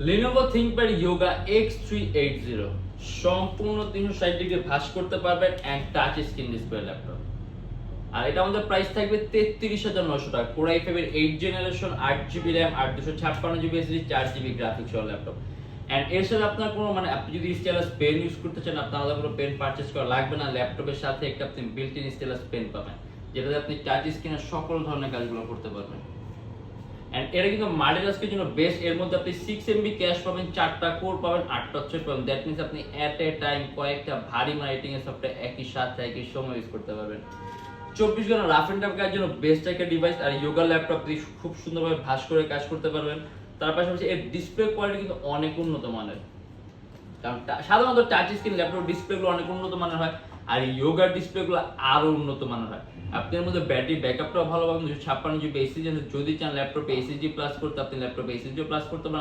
Lenovo ThinkPad Yoga X380 সম্পূর্ণ 360 degree ভাঁজ করতে পারবেন and touch screen display laptop. আর এটা আমাদের প্রাইস থাকবে 33,900 টাকা। Core i5 এর 8 জেনারেশন 8GB RAM আর 256GB SSD 4GB গ্রাফিক্স সহ ল্যাপটপ। এন্ড এর সাথে আপনার কোনো আপনি যদি স্টাইলাস পেন ইউজ করতে চান আপনার আলাদা কোনো পেন পারচেজ করা লাগবে না। ল্যাপটপের সাথে একটা আপনি বিল্ট ইন স্টাইলাস পেন পাবেন যেটাতে আপনি টাচ স্ক্রিনের সকল ধরনের কাজগুলো করতে পারবেন। এন্ড এটা কিন্তু মাল্টিটাস্কের জন্য বেস্ট। এর মধ্যে আপনি 6MB ক্যাশ পাবেন, 4টা কোর পাবেন, 8টা থ্রেড পাবেন। দ্যাট মিন্স আপনি এট এ টাইম কয়েকটা ভারী রাইটিং এর সফটওয়্যার একই সাথে একই সময় ইউজ করতে পারবেন। 24 ঘন্টা রাফ এন্ড টাফ কাজের জন্য বেস্ট একটা ডিভাইস। আর যোগা ল্যাপটপ দিয়ে খুব সুন্দরভাবে ভাঁজ করে কাজ করতে পারবেন। তার পাশাপাশি এর ডিসপ্লে কোয়ালিটি কিন্তু অনেক উন্নত মানের। কারণ সাধারণত টাচ স্ক্রিন ল্যাপটপ ডিসপ্লেগুলো অনেক উন্নত মানের হয়, আর যোগার ডিসপ্লেগুলো আরো উন্নত মানের হয়। আপনি এর মধ্যে ব্যাটারি ব্যাকআপটাও ভালো পাবেন। 256GB SSD যদি চান ল্যাপটপে SSD প্লাস করতে আপনি ল্যাপটপে SSD প্লাস করতে পারেন।